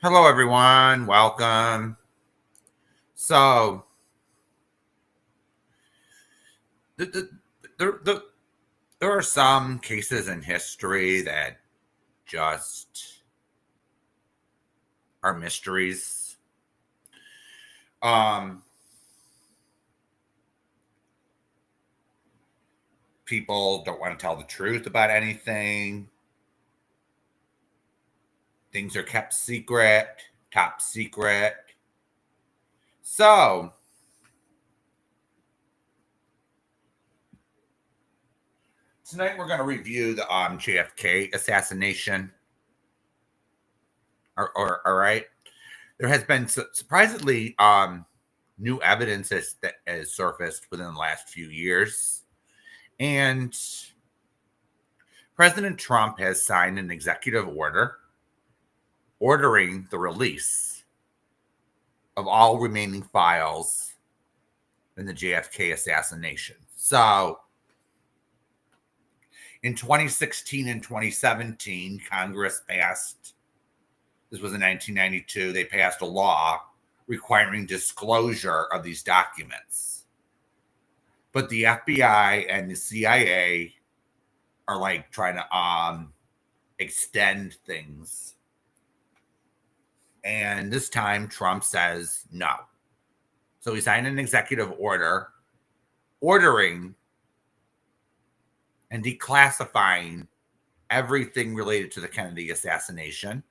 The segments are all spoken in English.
Hello, everyone. Welcome. So, there are some cases in history that just are mysteries. Um, People don't want to tell the truth about anything. Things are kept secret, top secret. So, tonight we're going to review the JFK assassination. All right. There has been surprisingly new evidence that has surfaced within the last few years. And President Trump has signed an executive order ordering the release of all remaining files in the JFK assassination. So, in 2016 and 2017, Congress passed, this was in 1992, they passed a law requiring disclosure of these documents. But the FBI and the CIA are like trying to extend things. And this time Trump says no. So he signed an executive order ordering and declassifying everything related to the Kennedy assassination.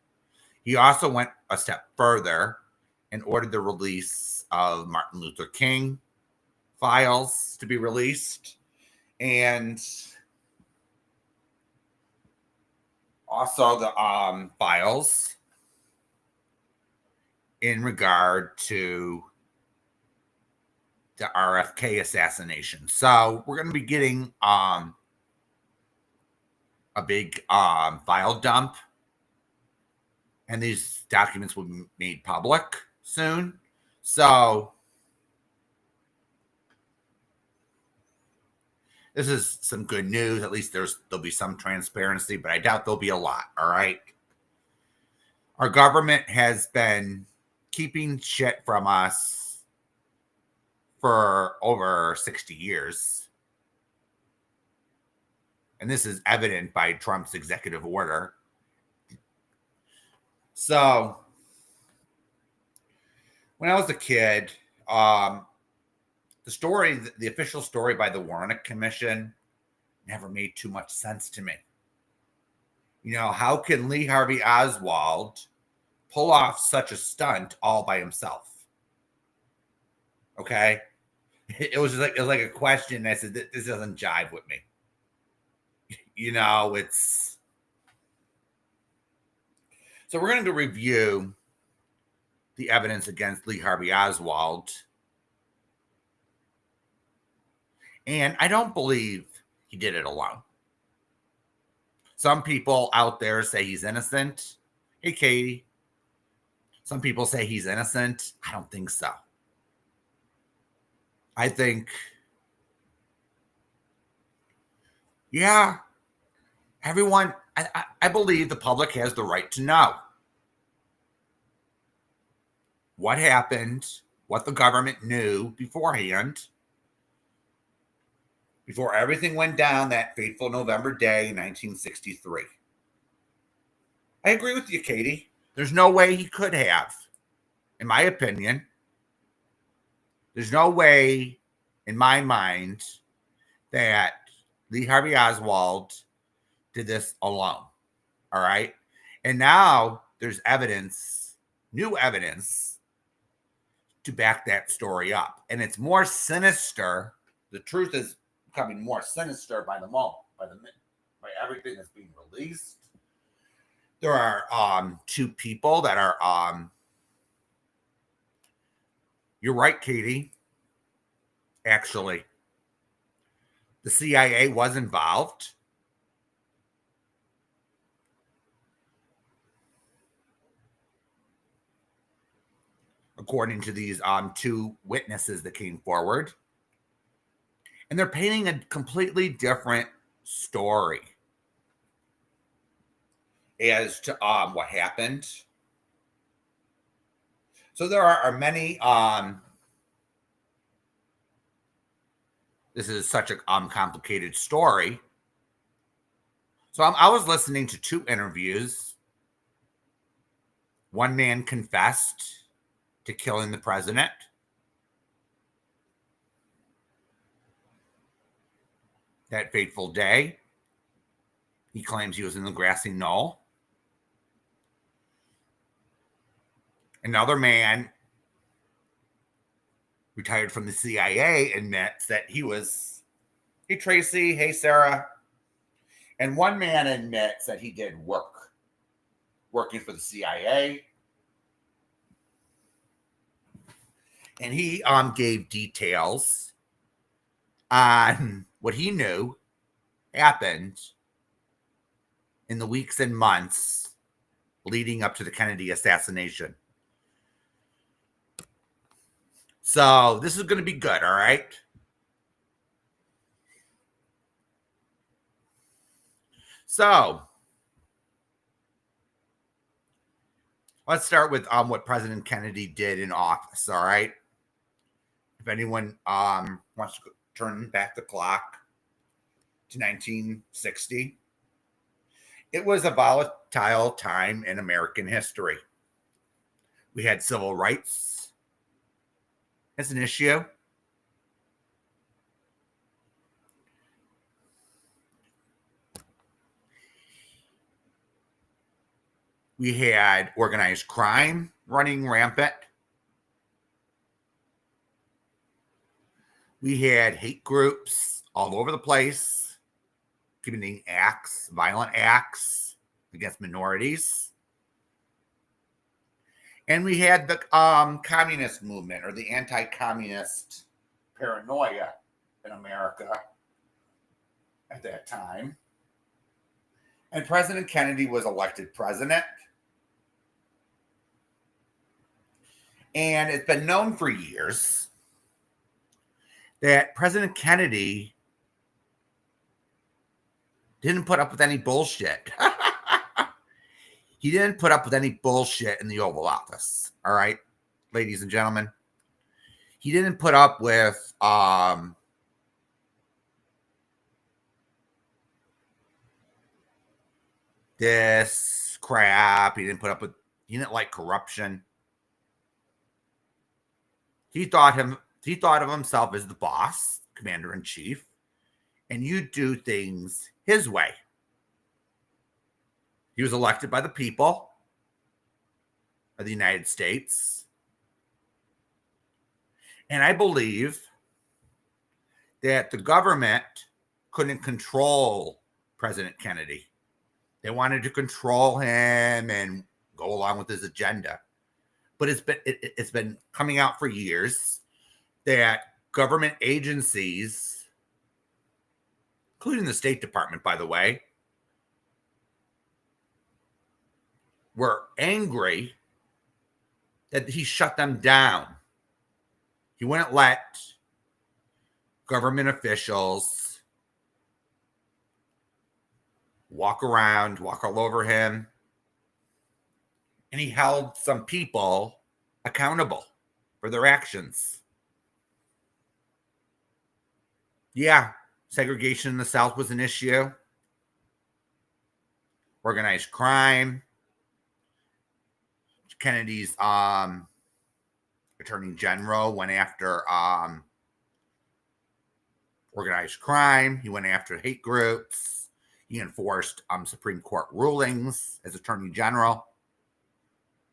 He also went a step further and ordered the release of Martin Luther King files to be released, and also the files in regard to the RFK assassination. So we're going to be getting a big file dump, and these documents will be made public soon. So this is some good news. At least there'll be some transparency, but I doubt there'll be a lot. All right. Our government has been keeping shit from us for over 60 years. And this is evident by Trump's executive order. So, when I was a kid, the official story by the Warren Commission never made too much sense to me. You know, how can Lee Harvey Oswald pull off such a stunt all by himself? Okay. It was like a question. I said, this doesn't jive with me. You know, so we're going to review the evidence against Lee Harvey Oswald. And I don't believe he did it alone. Some people out there say he's innocent. Hey, Katie. Some people say he's innocent. I don't think so. I think, yeah, everyone, I believe the public has the right to know what happened, what the government knew beforehand, before everything went down that fateful November day in 1963. I agree with you, Katie. There's no way he could have, in my opinion. There's no way, in my mind, that Lee Harvey Oswald did this alone. All right. And now there's evidence, new evidence, to back that story up. And it's more sinister. The truth is becoming more sinister by the moment, by everything that's being released. There are two people that are you're right, Katie. Actually, the CIA was involved. According to these two witnesses that came forward. And they're painting a completely different story as to what happened. So there are many this is such a complicated story. So I was listening to two interviews. One man confessed to killing the president. That fateful day, he claims he was in the grassy knoll. Another man, retired from the CIA, admits that he was, hey, Tracy, hey, Sarah. And one man admits that he did working for the CIA. And he gave details on what he knew happened in the weeks and months leading up to the Kennedy assassination. So this is going to be good, all right? So let's start with what President Kennedy did in office, all right? If anyone wants to turn back the clock to 1960, it was a volatile time in American history. We had civil rights as an issue. We had organized crime running rampant. We had hate groups all over the place, committing acts, violent acts against minorities. And we had the communist movement, or the anti-communist paranoia in America at that time. And President Kennedy was elected president. And it's been known for years that President Kennedy didn't put up with any bullshit. He didn't put up with any bullshit in the Oval Office. All right, ladies and gentlemen. He didn't put up with this crap. He didn't like corruption. He thought of himself as the boss, commander in chief, and you do things his way. He was elected by the people of the United States. And I believe that the government couldn't control President Kennedy. They wanted to control him and go along with his agenda. But it's been coming out for years that government agencies, including the State Department, by the way, were angry that he shut them down. He wouldn't let government officials walk all over him. And he held some people accountable for their actions. Yeah, segregation in the South was an issue. Organized crime Kennedy's attorney general went after organized crime. He went after hate groups. He enforced Supreme Court rulings as attorney general,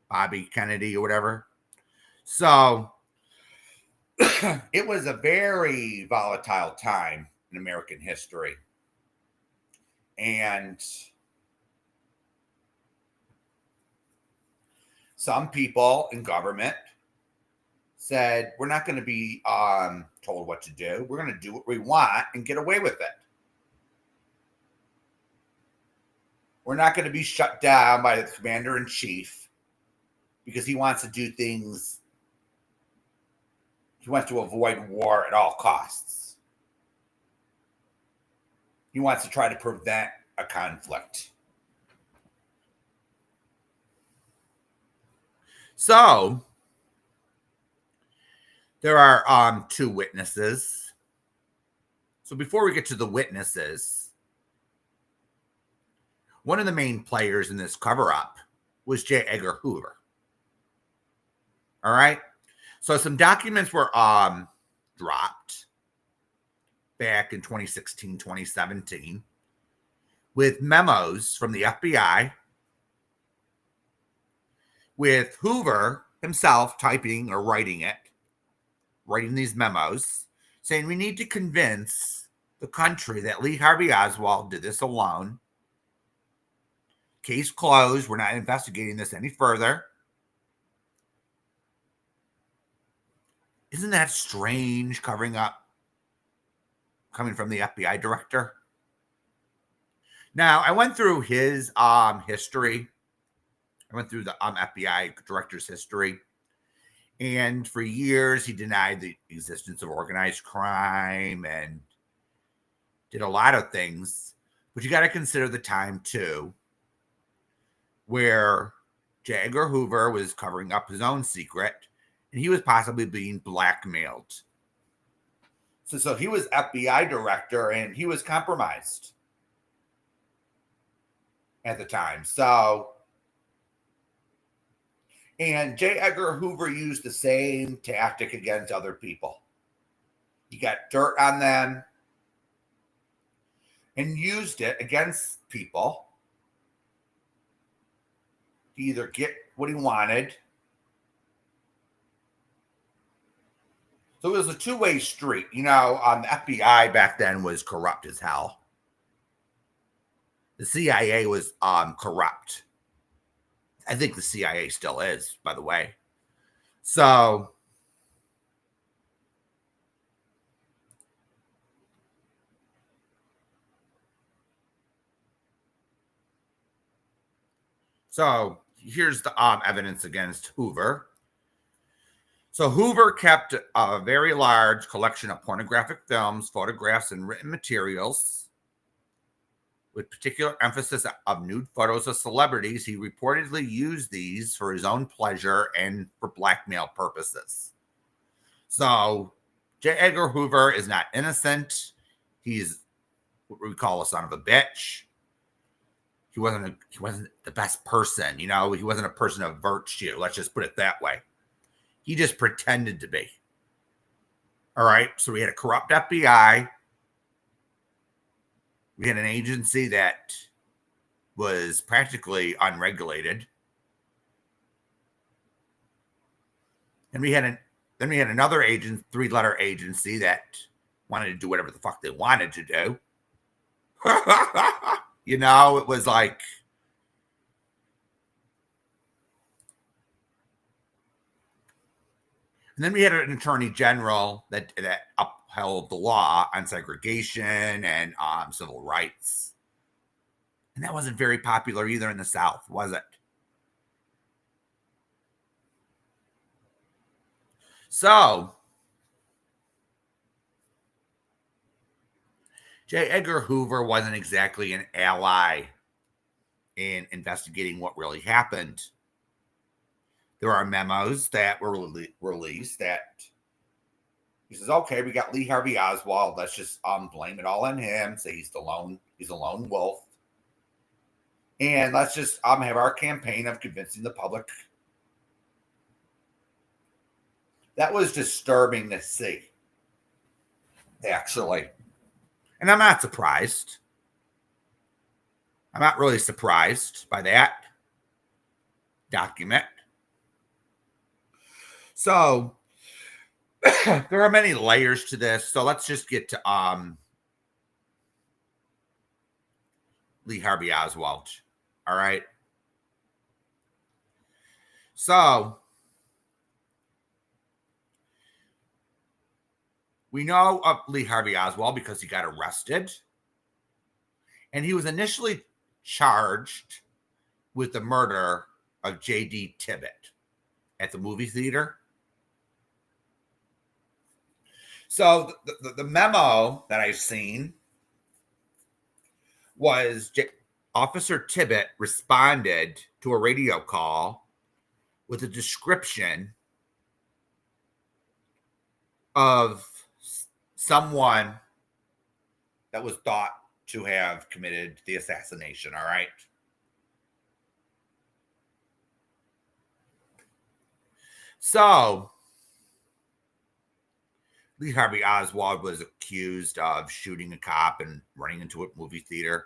Bobby Kennedy or whatever. So it was a very volatile time in American history. And some people in government said, we're not going to be told what to do. We're going to do what we want and get away with it. We're not going to be shut down by the commander-in-chief because he wants to do things. He wants to avoid war at all costs. He wants to try to prevent a conflict. So there are two witnesses. So before we get to the witnesses, one of the main players in this cover-up was J. Edgar Hoover. All right. So some documents were dropped back in 2016, 2017 with memos from the FBI with Hoover himself typing or writing these memos saying we need to convince the country that Lee Harvey Oswald did this alone. Case closed. We're not investigating this any further. Isn't that strange, coming from the FBI director? Now, I went through his history. I went through the FBI director's history. And for years, he denied the existence of organized crime and did a lot of things. But you got to consider the time, too, where J. Edgar Hoover was covering up his own secret, and he was possibly being blackmailed. So he was FBI director, and he was compromised at the time. And J. Edgar Hoover used the same tactic against other people. He got dirt on them and used it against people to either get what he wanted. So it was a two-way street. The FBI back then was corrupt as hell. The CIA was corrupt. I think the CIA still is, by the way. So here's the evidence against Hoover. So Hoover kept a very large collection of pornographic films, photographs, and written materials. With particular emphasis of nude photos of celebrities, he reportedly used these for his own pleasure and for blackmail purposes. So J. Edgar Hoover is not innocent. He's what we call a son of a bitch. He wasn't the best person, He wasn't a person of virtue. Let's just put it that way. He just pretended to be. All right. So we had a corrupt FBI. We had an agency that was practically unregulated. And we had another three-letter agency that wanted to do whatever the fuck they wanted to do. It was like, and then we had an attorney general that upheld the law on segregation and civil rights. And that wasn't very popular either in the South, was it? So J. Edgar Hoover wasn't exactly an ally in investigating what really happened. There are memos that were released that he says, okay, we got Lee Harvey Oswald. Let's just blame it all on him. Say he's a lone wolf. And let's just have our campaign of convincing the public That was disturbing to see, actually. And I'm not surprised. I'm not really surprised by that document. So there are many layers to this. So let's just get to Lee Harvey Oswald. All right. So we know of Lee Harvey Oswald because he got arrested. And he was initially charged with the murder of J.D. Tippit at the movie theater. So the memo that I've seen was Officer Tippit responded to a radio call with a description of someone that was thought to have committed the assassination. All right. So Lee Harvey Oswald was accused of shooting a cop and running into a movie theater,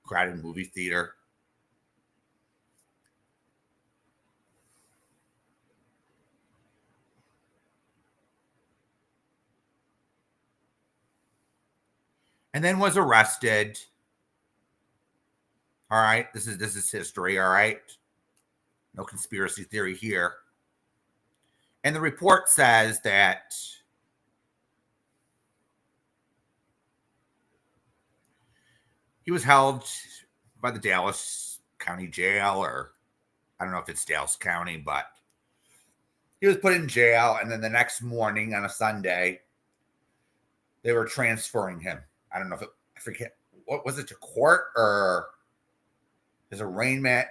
crowded movie theater. And then was arrested. All right, this is history. All right, no conspiracy theory here. And the report says that he was held by the Dallas County Jail, or I don't know if it's Dallas County, but he was put in jail. And then the next morning on a Sunday, they were transferring him. I don't know if I forget, what was it, to court or his arraignment.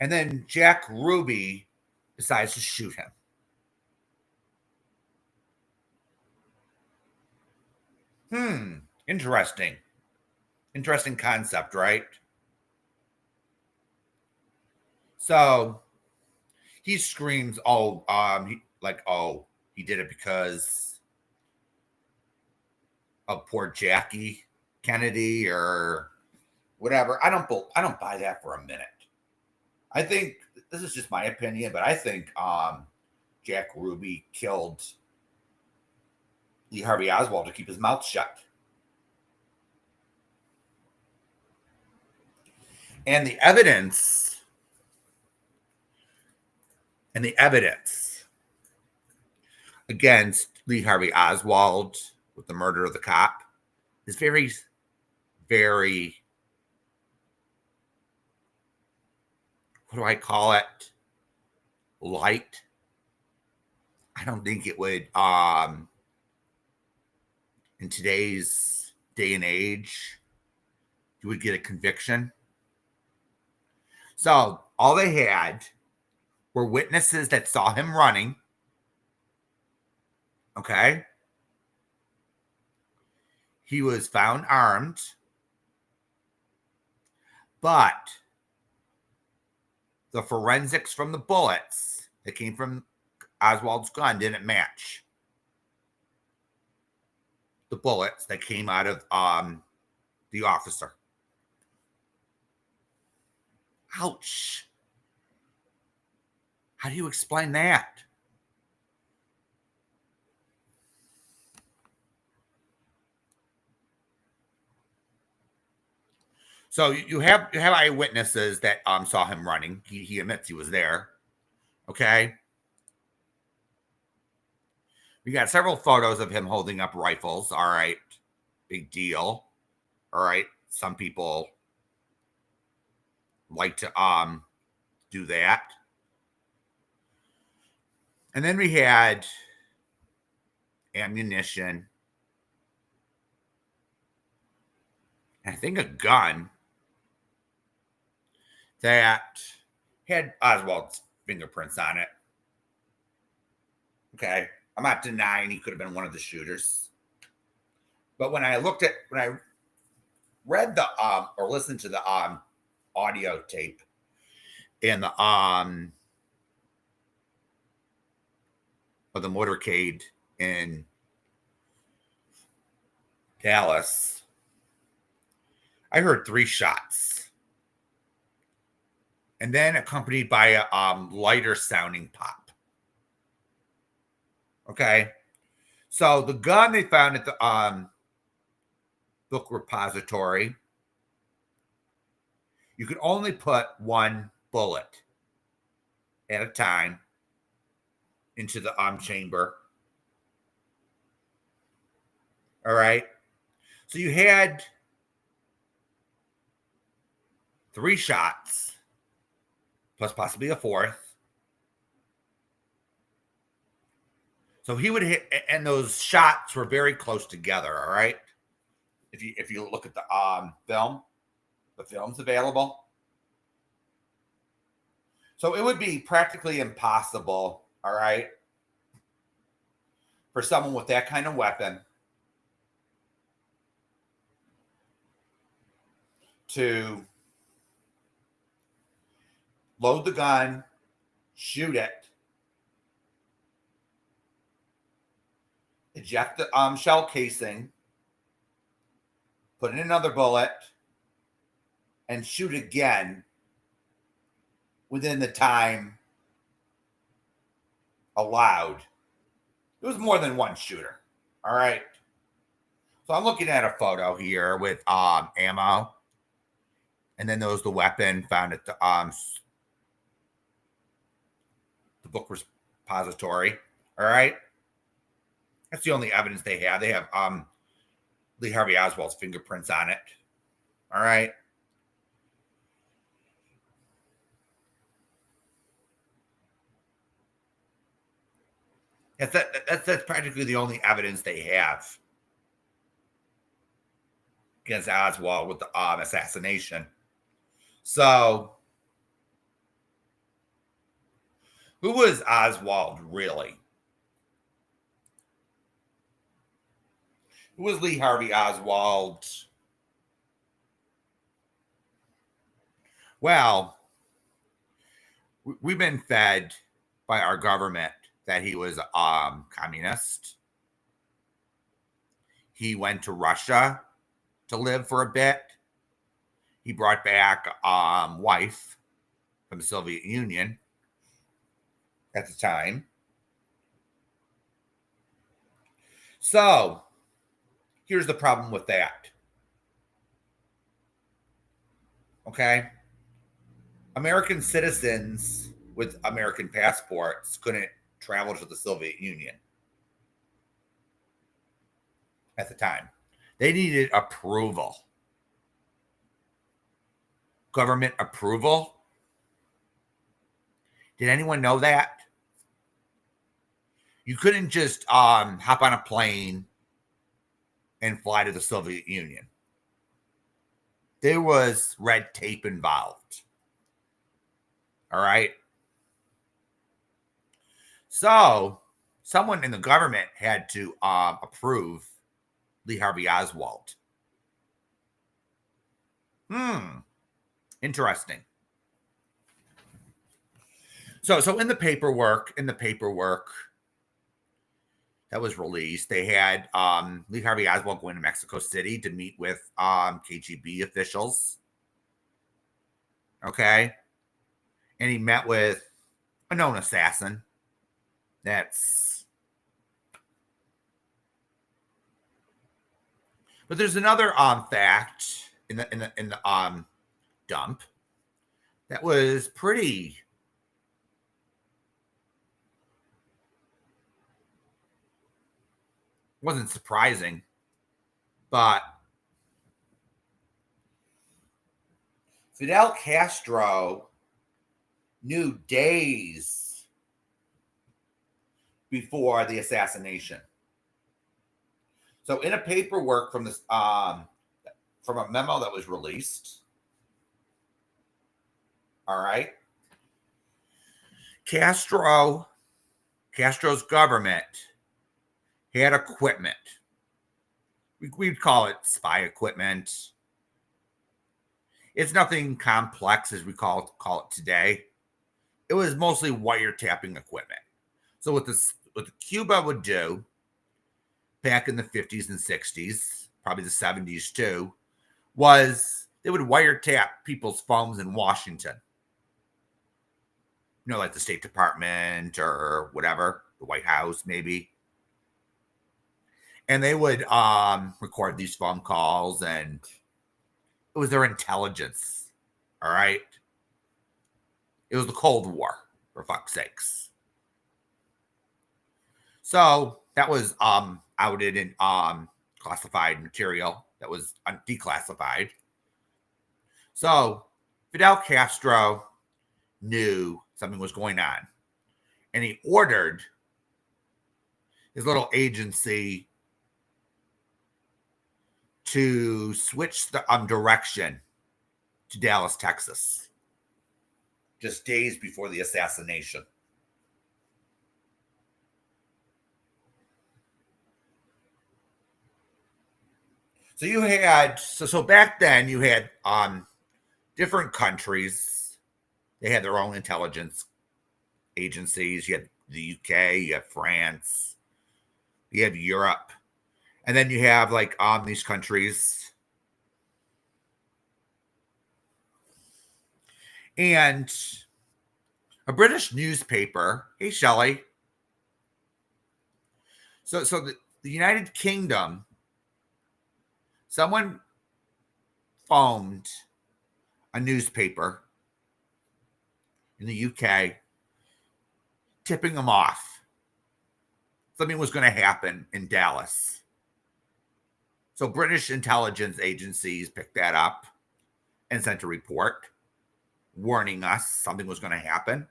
And then Jack Ruby decides to shoot him. Interesting. Interesting concept, right? So he screams, he did it because of poor Jackie Kennedy or whatever. I don't buy that for a minute. I think this is just my opinion, but I think Jack Ruby killed Lee Harvey Oswald to keep his mouth shut. And the evidence against Lee Harvey Oswald with the murder of the cop is very, very, what do I call it? Light. I don't think it would, in today's day and age, you would get a conviction. So all they had were witnesses that saw him running. Okay. He was found armed, but the forensics from the bullets that came from Oswald's gun didn't match the bullets that came out of the officer. Ouch. How do you explain that? So you have eyewitnesses that saw him running. He admits he was there. Okay. We got several photos of him holding up rifles. All right. Big deal. All right. Some people like to do that. And then we had ammunition. And I think a gun that had Oswald's fingerprints on it. Okay. I'm not denying he could have been one of the shooters. But when I read the or listened to the audio tape and the of the motorcade in Dallas, I heard 3 shots, and then accompanied by a lighter sounding pop. Okay, so the gun they found at the book repository, you could only put 1 bullet at a time into the chamber. All right, so you had 3 shots, plus possibly a 4th. So he would hit, and those shots were very close together. All right, if you look at the film, the film's available. So it would be practically impossible, all right, for someone with that kind of weapon to load the gun, shoot it, eject the shell casing, put in another bullet, and shoot again within the time allowed. It was more than 1 shooter. All right. So I'm looking at a photo here with ammo, and then there was the weapon found at the book repository. All right. That's the only evidence they have. They have Lee Harvey Oswald's fingerprints on it. All right. That's practically the only evidence they have against Oswald with the assassination. So, who was Oswald really? Who was Lee Harvey Oswald? Well, we've been fed by our government that he was communist. He went to Russia to live for a bit. He brought back wife from the Soviet Union at the time. So here's the problem with that. Okay. American citizens with American passports couldn't travel to the Soviet Union at the time. They needed approval. Government approval. Did anyone know that? You couldn't just hop on a plane and fly to the Soviet Union. There was red tape involved. All right. So someone in the government had to approve Lee Harvey Oswald. Interesting. So in the paperwork that was released, they had Lee Harvey Oswald going to Mexico City to meet with KGB officials. Okay. And he met with a known assassin. But there's another fact in the dump that was pretty wasn't surprising, but Fidel Castro knew days before the assassination. So in a paperwork from this from a memo that was released, all right, Castro's government had equipment. We'd call it spy equipment. It's nothing complex as we call it today. It was mostly wiretapping equipment. So what Cuba would do back in the 50s and 60s, probably the 70s too, was they would wiretap people's phones in Washington. Like the State Department or whatever, the White House maybe. And they would record these phone calls, and it was their intelligence. All right. It was the Cold War, for fuck's sakes. So that was outed in classified material that was declassified. So Fidel Castro knew something was going on, and he ordered his little agency to switch the direction to Dallas, Texas, just days before the assassination. So you had so back then you had different countries. They had their own intelligence agencies. You had the UK, you have France, you have Europe, and then you have like these countries. And a British newspaper, hey Shelley. So the United Kingdom, someone phoned a newspaper in the UK, tipping them off. Something was going to happen in Dallas. So British intelligence agencies picked that up and sent a report warning us something was going to happen.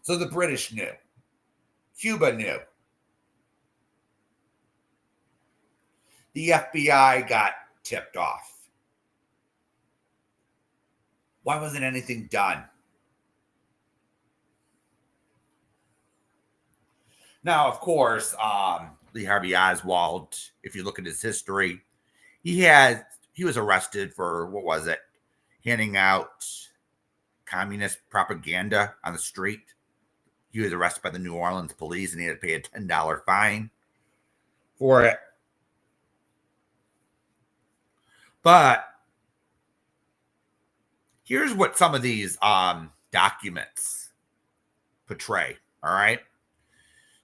So the British knew. Cuba knew. The FBI got tipped off. Why wasn't anything done? Now, of course, Lee Harvey Oswald, if you look at his history, he was arrested for, what was it? Handing out communist propaganda on the street. He was arrested by the New Orleans police, and he had to pay a $10 fine for it. But here's what some of these documents portray, all right?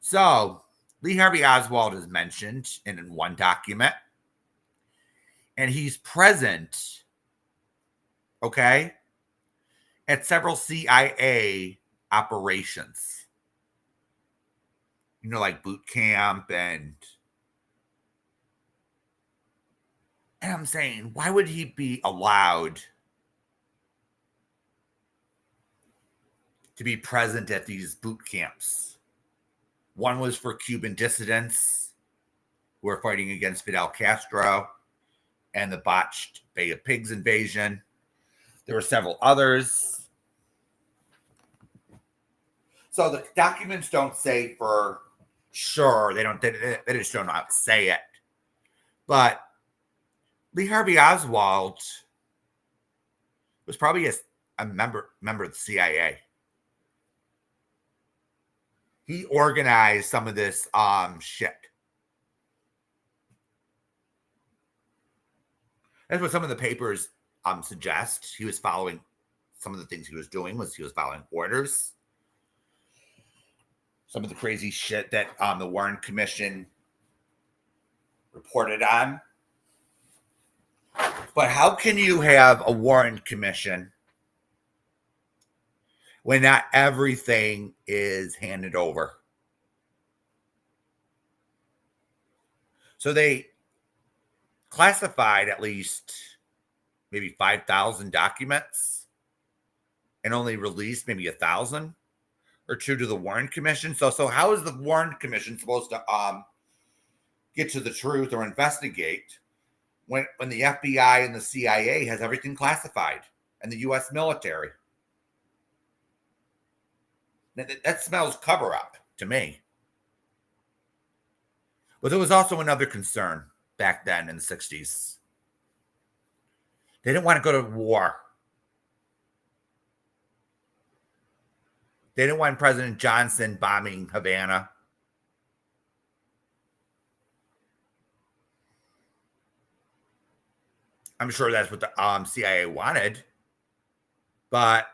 So Lee Harvey Oswald is mentioned in one document, and he's present, okay, at several CIA operations. Like boot camp and I'm saying, why would he be allowed to be present at these boot camps? One was for Cuban dissidents who were fighting against Fidel Castro and the botched Bay of Pigs invasion. There were several others. So the documents don't say for sure. They just don't say it. But Lee Harvey Oswald was probably a member of the CIA. He organized some of this shit. That's what some of the papers suggest. He was following some of the things he was doing was he was following orders. Some of the crazy shit that the Warren Commission reported on. But how can you have a Warren Commission when not everything is handed over? So they classified at least maybe 5,000 documents and only released maybe 1,000 or two to the Warren Commission. So how is the Warren Commission supposed to get to the truth or investigate when the FBI and the CIA has everything classified and the U.S. military? That smells cover up to me. But there was also another concern back then in the 60s. They didn't want to go to war. They didn't want President Johnson bombing Havana. I'm sure that's what the CIA wanted, but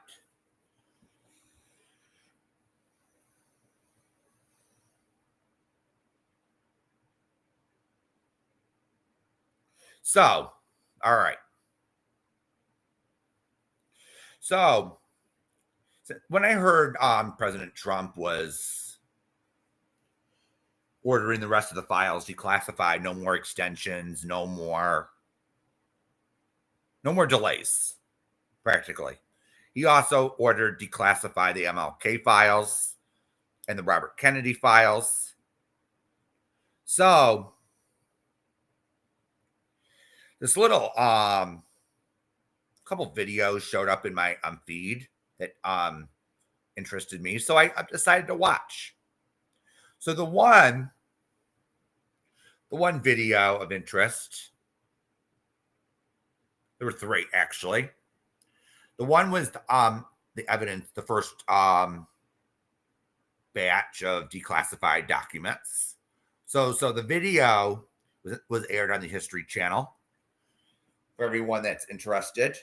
so, all right. So when I heard President Trump was ordering the rest of the files declassified, no more extensions, no more delays, practically. He also ordered declassify the MLK files and the Robert Kennedy files. So this little couple videos showed up in my feed that interested me, so I decided to watch. So the one video of interest, there were three actually. The one was the evidence, the first batch of declassified documents. So the video was aired on the History Channel for everyone that's interested.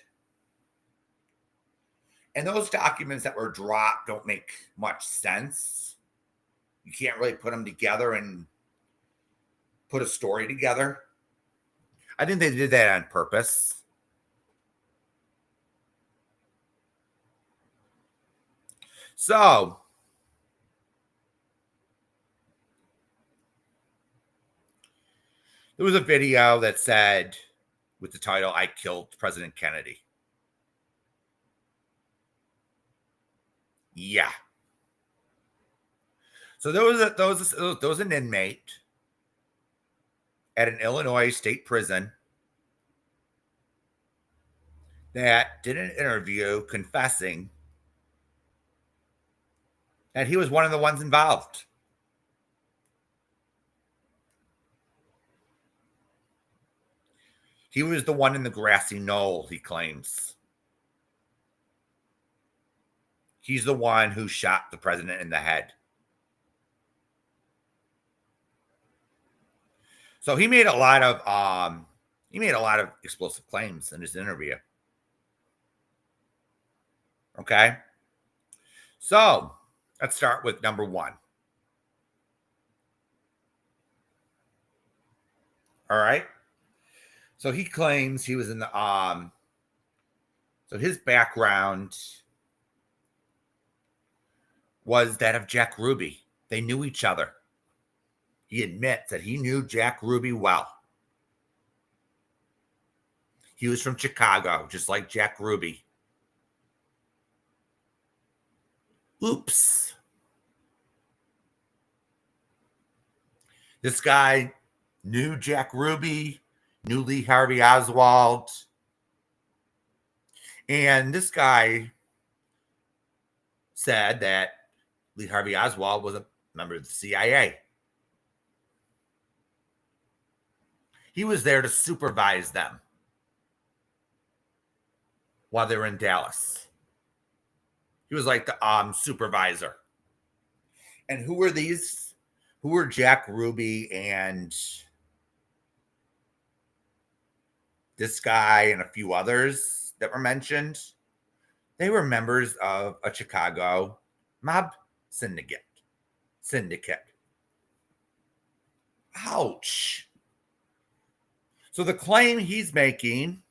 And those documents that were dropped don't make much sense. You can't really put them together and put a story together. I think they did that on purpose. So there was a video that said, with the title, "I Killed President Kennedy." Yeah. So there was an inmate at an Illinois state prison that did an interview confessing that he was one of the ones involved. He was the one in the grassy knoll, he claims. He's the one who shot the president in the head. So he made a lot of explosive claims in his interview. Okay. So let's start with number one. All right. So he claims he was in the so his background was that of Jack Ruby. They knew each other. He admits that he knew Jack Ruby well. He was from Chicago, just like Jack Ruby. Oops. This guy knew Jack Ruby, knew Lee Harvey Oswald. And this guy said that Lee Harvey Oswald was a member of the CIA. He was there to supervise them while they were in Dallas. He was like the supervisor. And who were these? Who were Jack Ruby and this guy and a few others that were mentioned? They were members of a Chicago mob syndicate. Ouch. So the claim he's making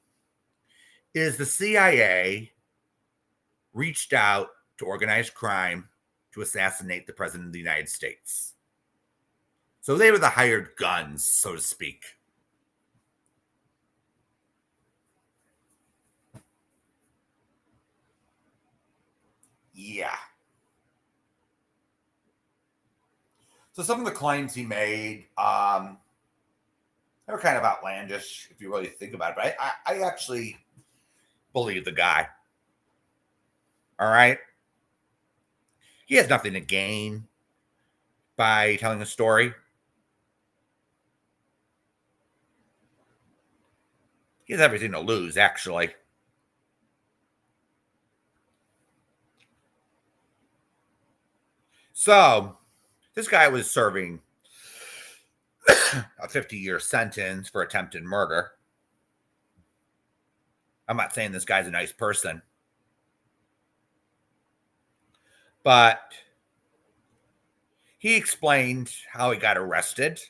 is the CIA reached out to organized crime to assassinate the president of the United States. So they were the hired guns, so to speak. Yeah. So some of the claims he made, they were kind of outlandish if you really think about it. But I actually believe the guy. All right. He has nothing to gain by telling a story. He has everything to lose, actually. So this guy was serving a 50-year sentence for attempted murder. I'm not saying this guy's a nice person, but he explained how he got arrested.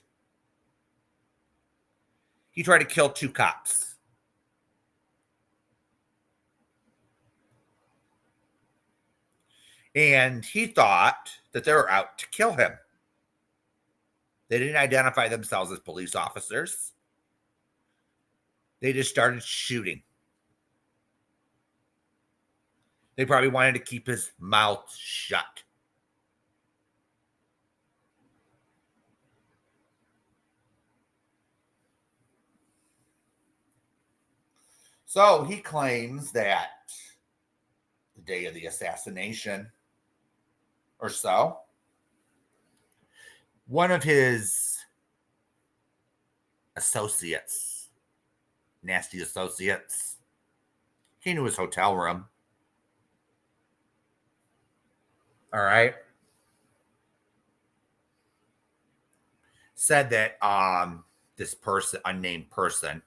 He tried to kill 2 cops. And he thought that they were out to kill him. They didn't identify themselves as police officers. They just started shooting. They probably wanted to keep his mouth shut. So he claims that the day of the assassination or so, one of his associates, nasty associates, came to his hotel room. All right. Said that this person, unnamed person,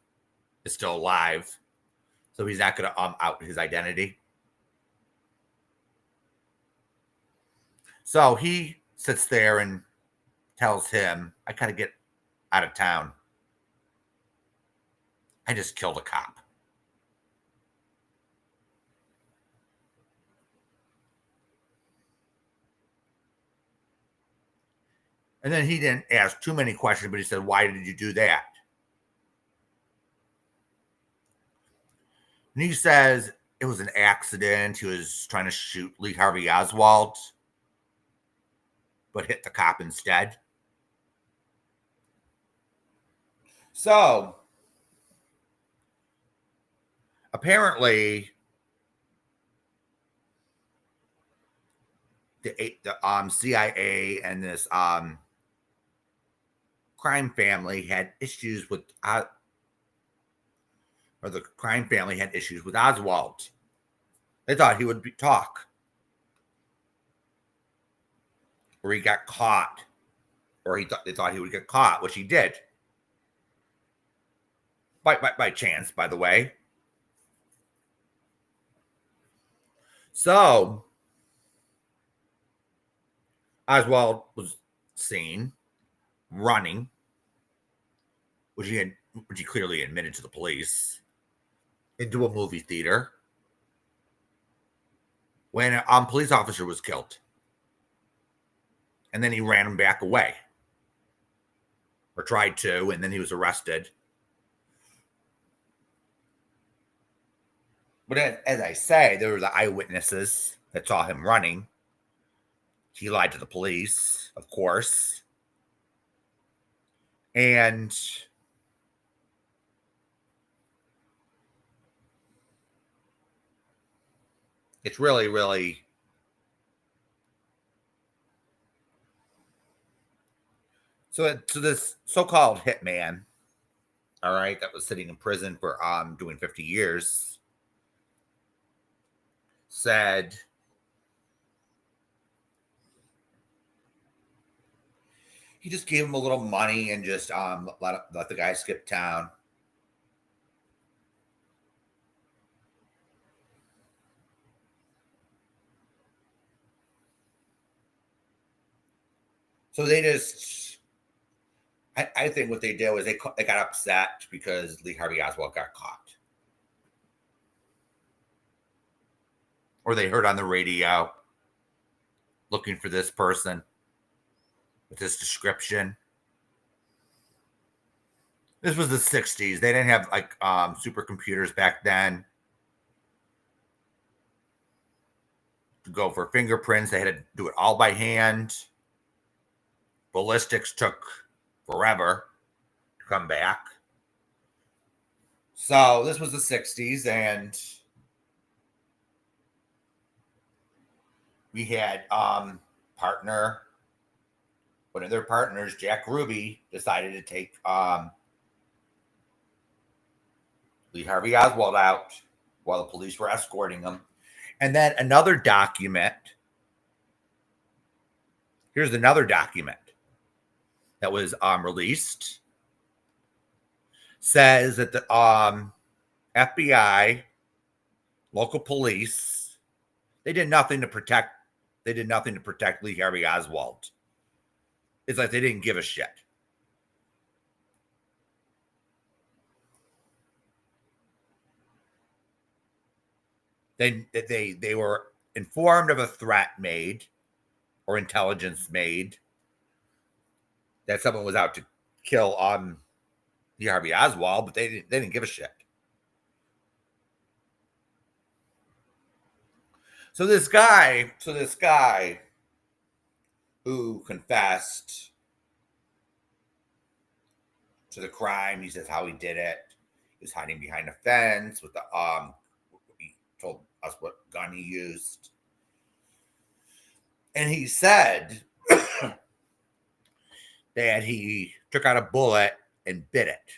is still alive. So he's not going to out his identity. So he sits there and tells him, I got to get out of town. I just killed a cop. And then he didn't ask too many questions, but he said, why did you do that? And he says it was an accident. He was trying to shoot Lee Harvey Oswald, but hit the cop instead. So apparently the CIA and this crime family had issues with the crime family had issues with Oswald. They thought he would talk, or he got caught, or they thought he would get caught, which he did by chance, by the way. So Oswald was seen running, which he clearly admitted to the police, into a movie theater when a police officer was killed. And then he ran him back away, or tried to, and then he was arrested. But as I say, there were the eyewitnesses that saw him running. He lied to the police, of course. And it's really, really so this so-called hitman, all right, that was sitting in prison for doing 50 years, said he just gave him a little money and just let the guy skip town. So they just, I think what they did was they got upset because Lee Harvey Oswald got caught. Or they heard on the radio looking for this person with this description. This was the 60s. They didn't have like supercomputers back then to go for fingerprints. They had to do it all by hand. Ballistics took forever to come back. So this was the 60s, and we had one of their partners, Jack Ruby, decided to take Lee Harvey Oswald out while the police were escorting him. And then another document Here's another document that was released. Says that the FBI, local police, they did nothing to protect. They did nothing to protect Lee Harvey Oswald. It's like they didn't give a shit. They were informed of a threat made or intelligence made that someone was out to kill Lee Harvey Oswald, but they didn't give a shit. So this guy who confessed to the crime, he says how he did it. He was hiding behind a fence with the he told us what gun he used. And he said that he took out a bullet and bit it.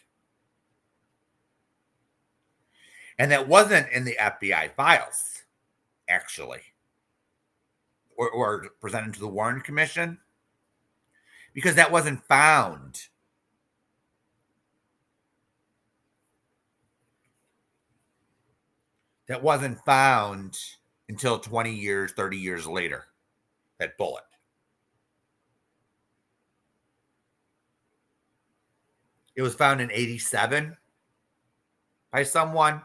And that wasn't in the FBI files, actually, or presented to the Warren Commission, because that wasn't found. That wasn't found until 20 years, 30 years later, that bullet. It was found in 87 by someone,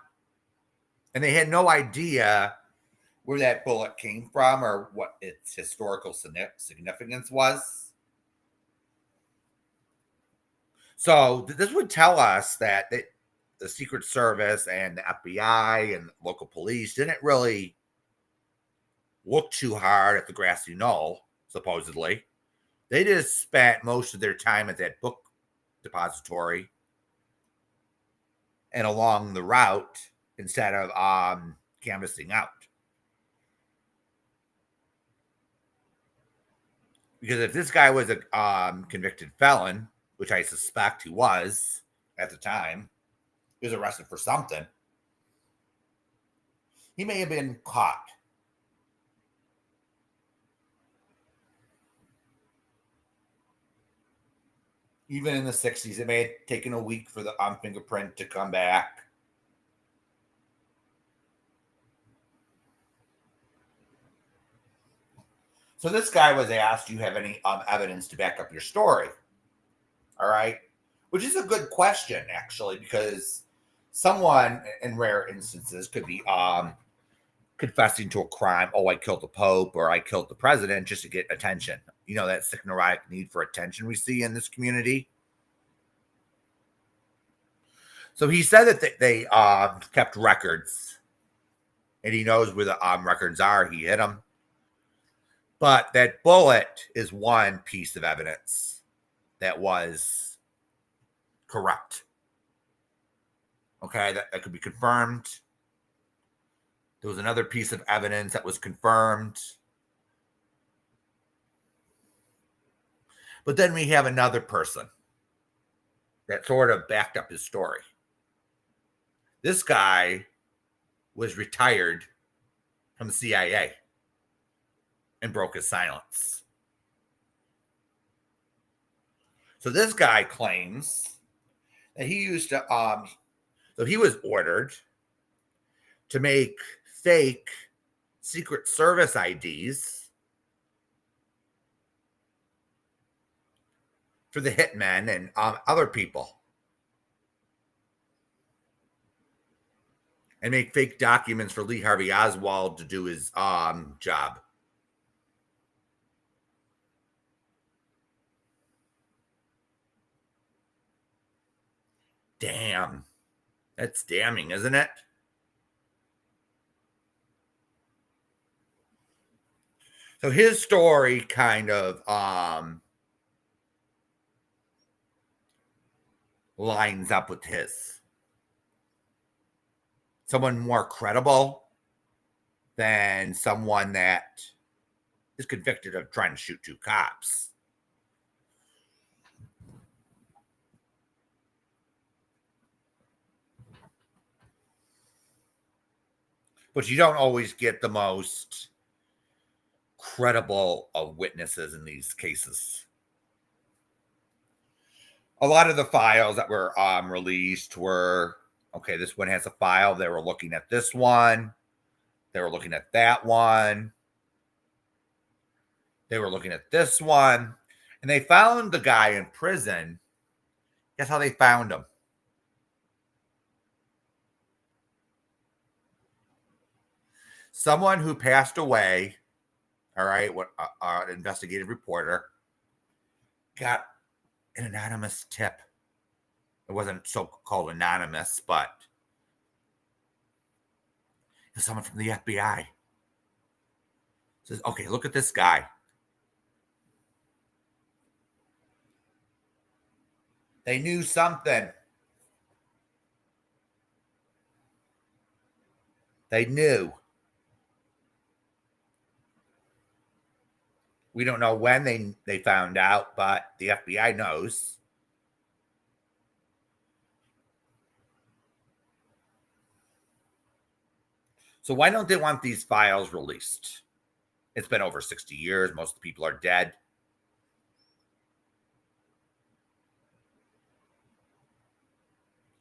and they had no idea where that bullet came from or what its historical significance was. So this would tell us that the Secret Service and the FBI and local police didn't really look too hard at the grassy knoll, supposedly. They just spent most of their time at that book depository and along the route instead of canvassing out. Because if this guy was a convicted felon, which I suspect he was at the time, he was arrested for something, he may have been caught. Even in the 60s, it may have taken a week for the fingerprint to come back. So this guy was asked, do you have any evidence to back up your story? All right. Which is a good question, actually, because someone in rare instances could be confessing to a crime. Oh, I killed the Pope or I killed the president just to get attention. You know, that sick neurotic need for attention we see in this community. So he said that they kept records and he knows where the records are. He hid them. But that bullet is one piece of evidence that was correct. Okay, that could be confirmed. There was another piece of evidence that was confirmed. But then we have another person that sort of backed up his story. This guy was retired from the CIA and broke his silence. So this guy claims that he used to, so he was ordered to make fake Secret Service IDs for the hitmen and other people, and make fake documents for Lee Harvey Oswald to do his job. Damn. That's damning, isn't it? So his story kind of lines up with his. Someone more credible than someone that is convicted of trying to shoot two cops. But you don't always get the most credible witnesses in these cases. A lot of the files that were released were, okay, this one has a file. They were looking at this one. They were looking at that one. They were looking at this one. And they found the guy in prison. Guess how they found him? Someone who passed away, all right, an investigative reporter, got an anonymous tip. It wasn't so-called anonymous, but it was someone from the FBI. Says, okay, look at this guy. They knew something. They knew. We don't know when they found out, but the FBI knows. So why don't they want these files released? It's been over 60 years. Most of the people are dead.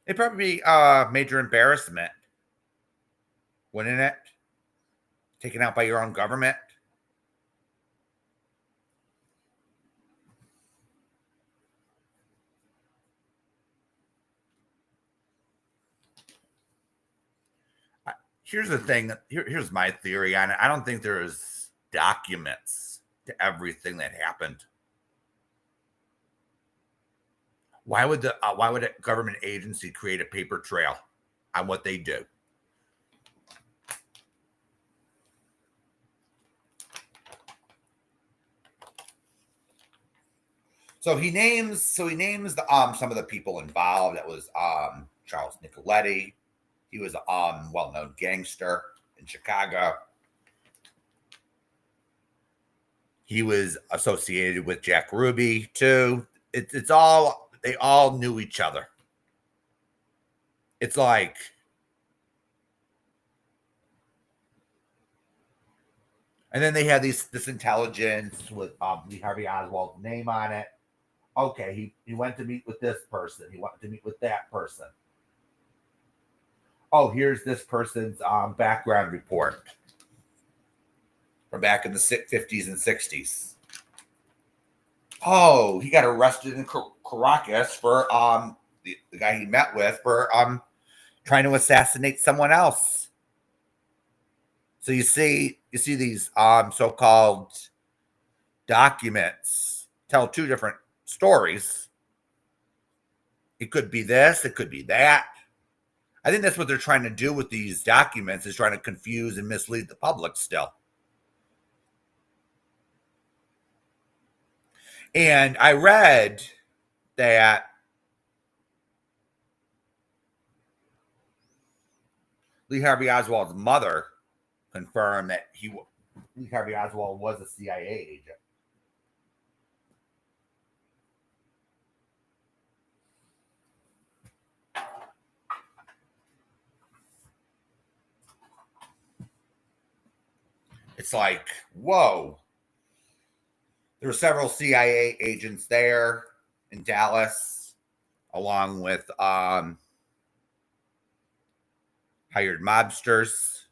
It'd probably be a major embarrassment, wouldn't it? Taken out by your own government. Here's the thing. Here's my theory on it. I don't think there's documents to everything that happened. Why would a government agency create a paper trail on what they do? So he names the some of the people involved. That was Charles Nicoletti. He was a well-known gangster in Chicago. He was associated with Jack Ruby too. It's all, they all knew each other. It's like, and then they had this intelligence with Lee Harvey Oswald's name on it. Okay, he went to meet with this person. He went to meet with that person. Oh, here's this person's background report from back in the 50s and 60s. Oh, he got arrested in Caracas for the guy he met with for trying to assassinate someone else. So you see these so-called documents tell two different stories. It could be this, it could be that. I think that's what they're trying to do with these documents, is trying to confuse and mislead the public still. And I read that Lee Harvey Oswald's mother confirmed that Lee Harvey Oswald was a CIA agent. It's like, whoa. There were several CIA agents there in Dallas, along with hired mobsters.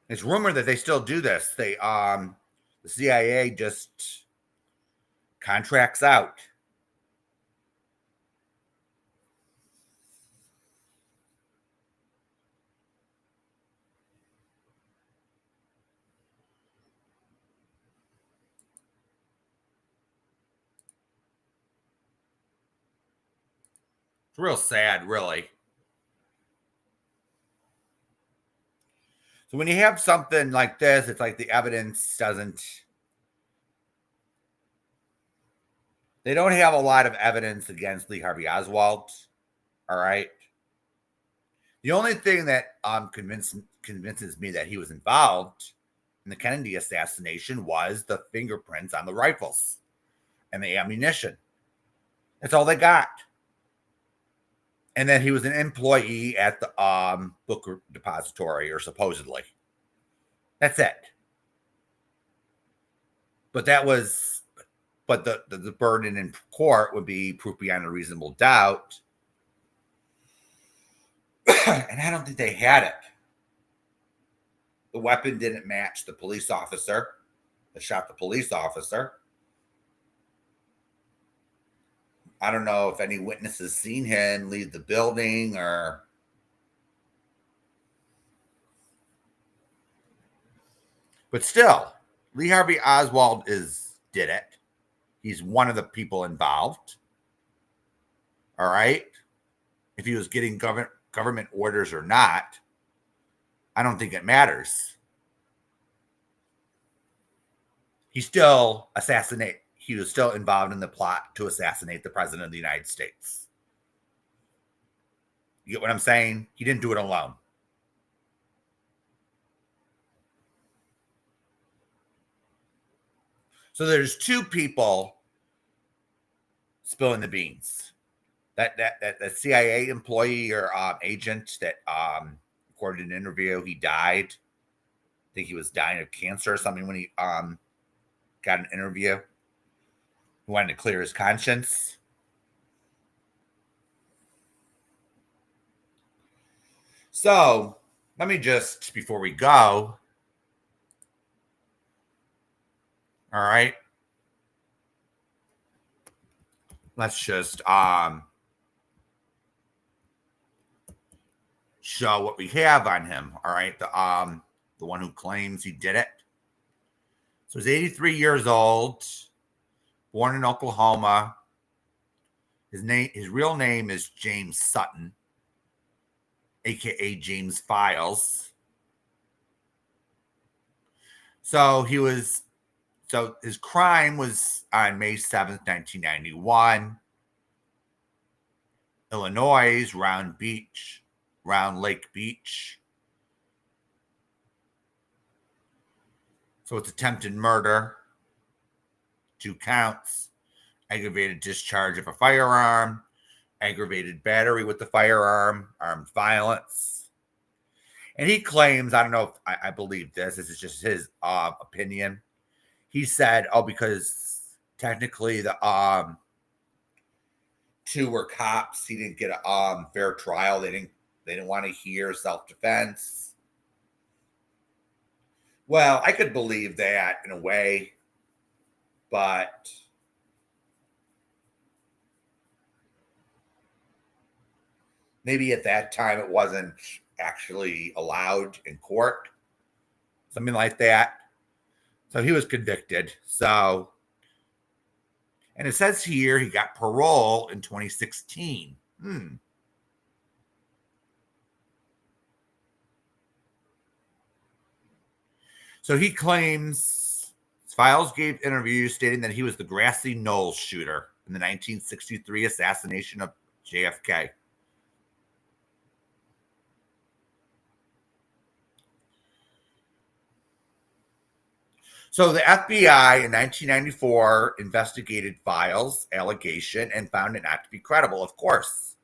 It's rumored that they still do this. The CIA just contracts out. It's real sad, really. So when you have something like this, it's like the evidence doesn't. They don't have a lot of evidence against Lee Harvey Oswald. All right. The only thing that convinces me that he was involved in the Kennedy assassination was the fingerprints on the rifles and the ammunition. That's all they got. And then he was an employee at the book depository, or supposedly. That's it. But that was, but the burden in court would be proof beyond a reasonable doubt. And I don't think they had it. The weapon didn't match the police officer that shot the police officer. I don't know if any witnesses seen him leave the building or. But still, Lee Harvey Oswald did it. He's one of the people involved. All right. If he was getting government orders or not, I don't think it matters. He was still involved in the plot to assassinate the president of the United States. You get what I'm saying? He didn't do it alone. So there's two people spilling the beans. That CIA employee or agent that recorded an interview, he died. I think he was dying of cancer or something when he got an interview. He wanted to clear his conscience. So let me just, before we go, all right, let's just show what we have on him. All right, the one who claims he did it. So he's 83 years old, born in Oklahoma. His real name is James Sutton, aka James Files. So his crime was on May 7th, 1991. Illinois, Round Lake Beach. So it's attempted murder, 2 counts, aggravated discharge of a firearm, aggravated battery with the firearm, armed violence. And he claims, I don't know if I believe this is just his opinion. He said, because technically the 2 were cops, he didn't get a fair trial. They didn't want to hear self-defense. Well, I could believe that in a way, but maybe at that time it wasn't actually allowed in court, something like that. So he was convicted. And it says here he got parole in 2016. So he claims Files gave interviews stating that he was the Grassy Knoll shooter in the 1963 assassination of JFK. So the FBI in 1994 investigated Files' allegation and found it not to be credible. Of course.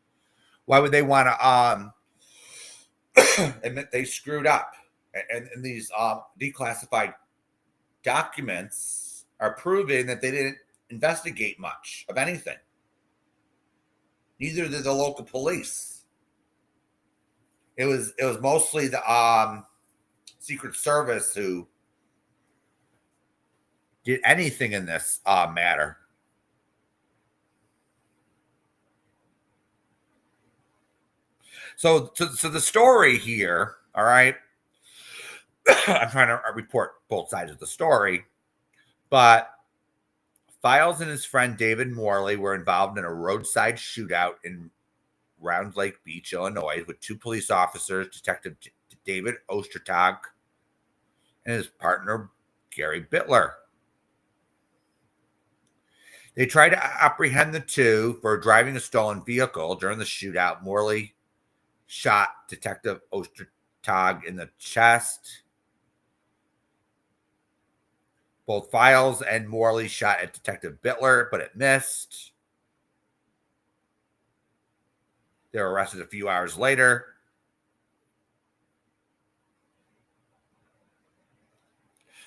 Why would they want to admit they screwed up? And these declassified documents are proving that they didn't investigate much of anything. Neither did the local police. It was mostly the Secret Service who did anything in this matter. So the story here, all right, I'm trying to report both sides of the story, but Files and his friend David Morley were involved in a roadside shootout in Round Lake Beach, Illinois, with 2 police officers, Detective David Ostertag and his partner Gary Bittler. They tried to apprehend the 2 for driving a stolen vehicle. During the shootout, Morley shot Detective Ostertag in the chest. Both Files and Morley shot at Detective Bittler, but it missed. They were arrested a few hours later.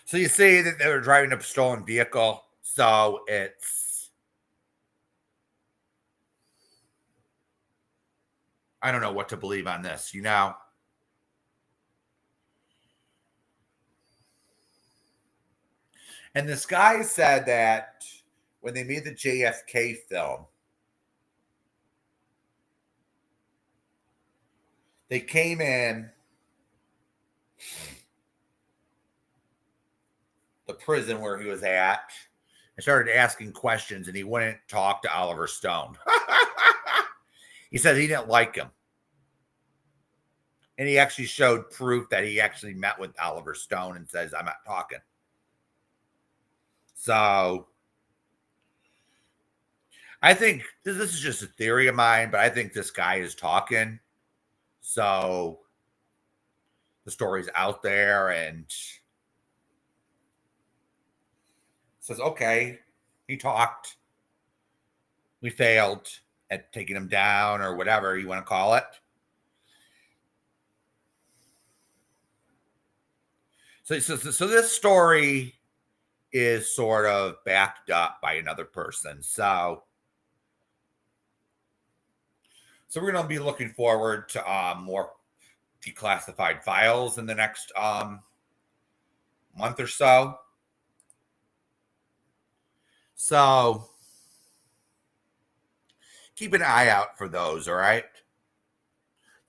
So you see that they were driving a stolen vehicle. So I don't know what to believe on this, you know? And this guy said that when they made the JFK film, they came in the prison where he was at and started asking questions, and he wouldn't talk to Oliver Stone. He said he didn't like him. And he actually showed proof that he actually met with Oliver Stone and says, I'm not talking. So I think this is just a theory of mine, but I think this guy is talking. So the story's out there and says, okay, he talked. We failed at taking him down or whatever you want to call it. So this story is sort of backed up by another person. So we're going to be looking forward to more declassified files in the next month or so. So keep an eye out for those, all right?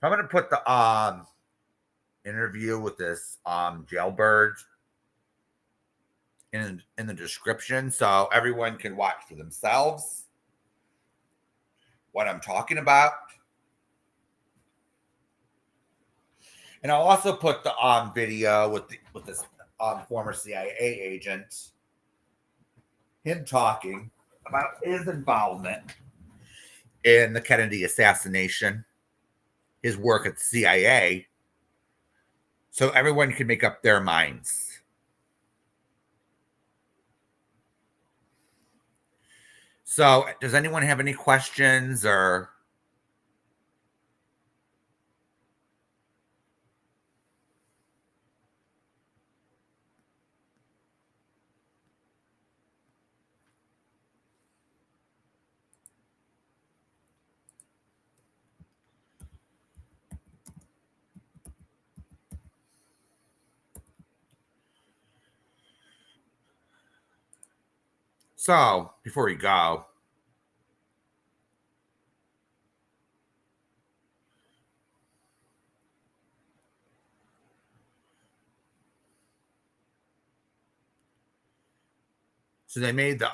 I'm going to put the interview with this jailbird in the description so everyone can watch for themselves what I'm talking about. And I'll also put the video with this former CIA agent, him talking about his involvement in the Kennedy assassination, his work at the CIA, so everyone can make up their minds. So, does anyone have any questions or? So, before we go, so they made the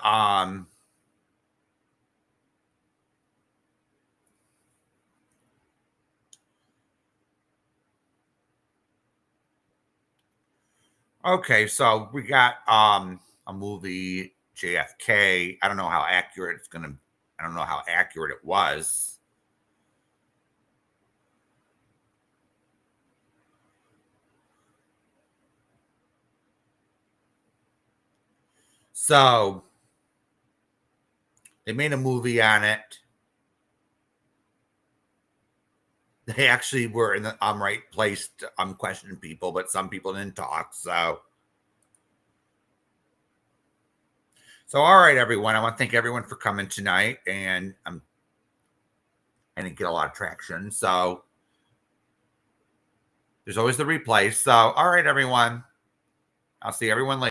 okay, so we got a movie JFK. I don't know how accurate I don't know how accurate it was. So they made a movie on it. They actually were in the right place to question people, but some people didn't talk. So all right, everyone. I want to thank everyone for coming tonight, and I didn't get a lot of traction. So there's always the replay. So all right, everyone. I'll see everyone later.